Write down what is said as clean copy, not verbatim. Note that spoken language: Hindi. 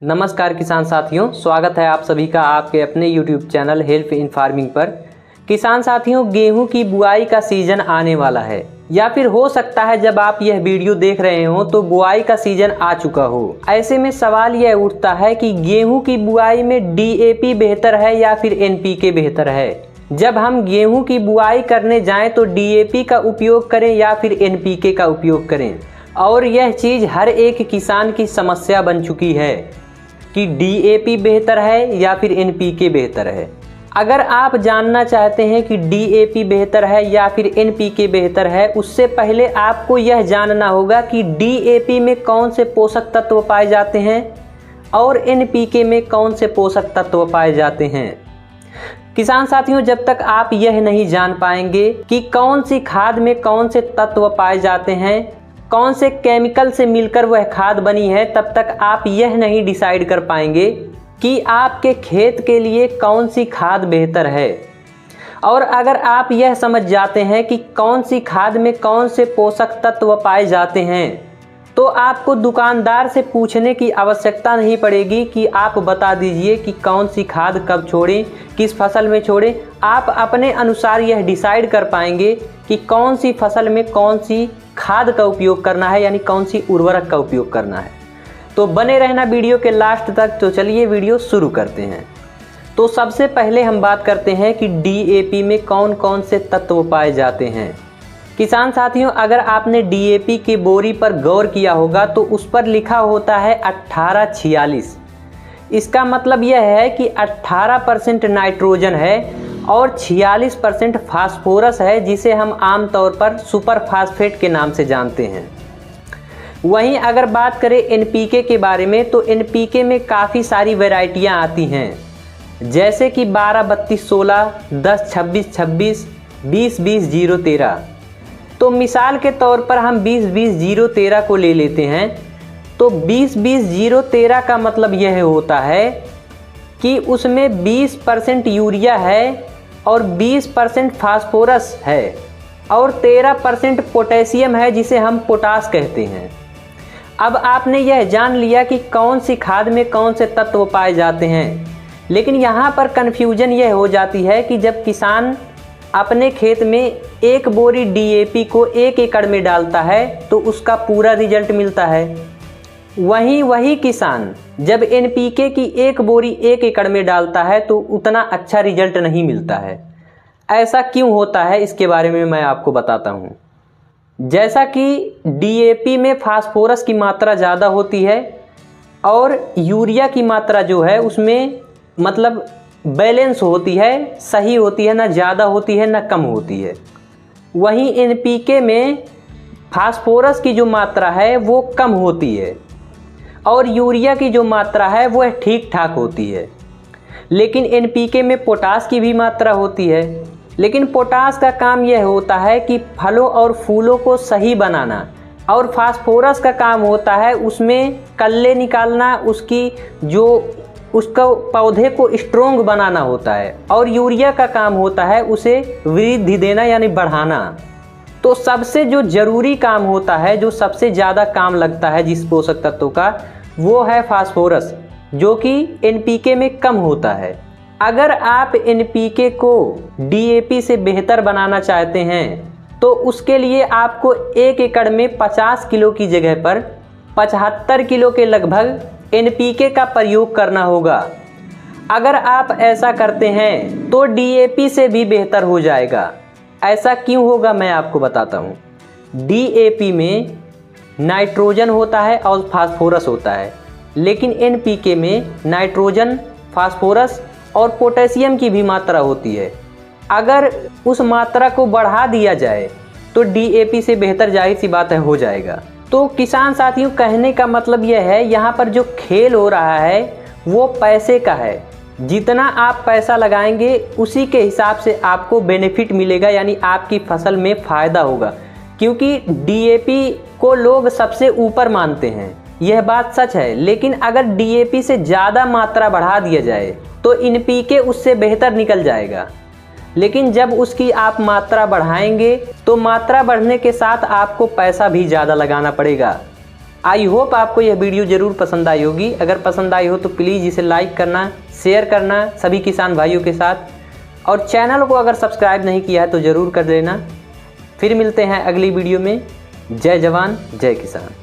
नमस्कार किसान साथियों, स्वागत है आप सभी का आपके अपने YouTube channel help in farming पर। किसान साथियों, गेहूं की बुआई का सीजन आने वाला है या फिर हो सकता है जब आप यह वीडियो देख रहे हो तो बुआई का सीजन आ चुका हो। ऐसे में सवाल यह उठता है कि गेहूं की बुआई में DAP बेहतर है या फिर NPK बेहतर है। जब हम गेहूं की बुआई करने जाएं तो DAP का उपयोग करें या फिर NPK का उपयोग करें, और यह चीज़ हर एक किसान की समस्या बन चुकी है कि DAP बेहतर है या फिर NPK बेहतर है। अगर आप जानना चाहते हैं कि DAP बेहतर है या फिर NPK बेहतर है, उससे पहले आपको यह जानना होगा कि DAP में कौन से पोषक तत्व पाए जाते हैं और NPK में कौन से पोषक तत्व पाए जाते हैं। किसान साथियों, जब तक आप यह नहीं जान पाएंगे कि कौन सी खाद में कौन से तत्व पाए जाते हैं, कौन से केमिकल से मिलकर वह खाद बनी है, तब तक आप यह नहीं डिसाइड कर पाएंगे कि आपके खेत के लिए कौन सी खाद बेहतर है। और अगर आप यह समझ जाते हैं कि कौन सी खाद में कौन से पोषक तत्व पाए जाते हैं, तो आपको दुकानदार से पूछने की आवश्यकता नहीं पड़ेगी कि आप बता दीजिए कि कौन सी खाद कब छोड़ें, किस फसल में छोड़ें। आप अपने अनुसार यह डिसाइड कर पाएंगे कि कौन सी फसल में कौन सी खाद का उपयोग करना है, यानी कौन सी उर्वरक का उपयोग करना है। तो बने रहना वीडियो के लास्ट तक। तो चलिए वीडियो शुरू करते हैं। तो सबसे पहले हम बात करते हैं कि DAP में कौन कौन से तत्व पाए जाते हैं। किसान साथियों, अगर आपने DAP की बोरी पर गौर किया होगा तो उस पर लिखा होता है 1846। इसका मतलब यह है कि 18% नाइट्रोजन है और 46% फास्फोरस है, जिसे हम आमतौर पर सुपर फास्फेट के नाम से जानते हैं। वहीं अगर बात करें NPK के बारे में, तो NPK में काफ़ी सारी वैरायटियां आती हैं, जैसे कि 12-32-16, 10-26-26, 20-20-0-13। तो मिसाल के तौर पर हम 20-20-0-13 को ले लेते हैं। तो 20-20-0-13 का मतलब यह होता है कि उसमें 20% यूरिया है और 20% फास्फोरस है और 13% पोटेशियम है, जिसे हम पोटास कहते हैं। अब आपने यह जान लिया कि कौन सी खाद में कौन से तत्व पाए जाते हैं, लेकिन यहाँ पर कन्फ्यूजन यह हो जाती है कि जब किसान अपने खेत में एक बोरी DAP को 1 एकड़ में डालता है तो उसका पूरा रिजल्ट मिलता है। वहीं वही किसान जब NPK की एक बोरी 1 एकड़ में डालता है तो उतना अच्छा रिजल्ट नहीं मिलता है। ऐसा क्यों होता है, इसके बारे में मैं आपको बताता हूँ। जैसा कि DAP में फास्फोरस की मात्रा ज़्यादा होती है और यूरिया की मात्रा जो है उसमें मतलब बैलेंस होती है, सही होती है, ना ज़्यादा होती है ना कम होती है। वहीं NPK में फास्फोरस की जो मात्रा है वो कम होती है और यूरिया की जो मात्रा है वह ठीक ठाक होती है। लेकिन NPK में पोटास की भी मात्रा होती है, लेकिन पोटास का काम यह होता है कि फलों और फूलों को सही बनाना, और फास्फोरस का काम होता है उसमें कल्ले निकालना, उसका पौधे को स्ट्रोंग बनाना होता है, और यूरिया का काम होता है उसे वृद्धि देना यानी बढ़ाना। तो सबसे जो ज़रूरी काम होता है, जो सबसे ज़्यादा काम लगता है जिस पोषक तत्व का, वो है फास्फोरस, जो कि NPK में कम होता है। अगर आप NPK को DAP से बेहतर बनाना चाहते हैं तो उसके लिए आपको 1 एकड़ में 50 किलो की जगह पर 75 किलो के लगभग NPK का प्रयोग करना होगा। अगर आप ऐसा करते हैं तो DAP से भी बेहतर हो जाएगा। ऐसा क्यों होगा, मैं आपको बताता हूँ। DAP में नाइट्रोजन होता है और फास्फोरस होता है, लेकिन NPK में नाइट्रोजन, फास्फोरस और पोटेशियम की भी मात्रा होती है। अगर उस मात्रा को बढ़ा दिया जाए तो DAP से बेहतर जाहिर सी बात है हो जाएगा। तो किसान साथियों, कहने का मतलब यह है, यहाँ पर जो खेल हो रहा है वो पैसे का है। जितना आप पैसा लगाएंगे उसी के हिसाब से आपको बेनिफिट मिलेगा, यानी आपकी फसल में फ़ायदा होगा। क्योंकि DAP को लोग सबसे ऊपर मानते हैं, यह बात सच है। लेकिन अगर DAP से ज़्यादा मात्रा बढ़ा दिया जाए तो NPK उससे बेहतर निकल जाएगा। लेकिन जब उसकी आप मात्रा बढ़ाएंगे तो मात्रा बढ़ने के साथ आपको पैसा भी ज़्यादा लगाना पड़ेगा। आई होप आपको यह वीडियो ज़रूर पसंद आई होगी। अगर पसंद आई हो तो प्लीज़ इसे लाइक करना, शेयर करना सभी किसान भाइयों के साथ, और चैनल को अगर सब्सक्राइब नहीं किया है तो ज़रूर कर देना। फिर मिलते हैं अगली वीडियो में। जय जवान जय किसान।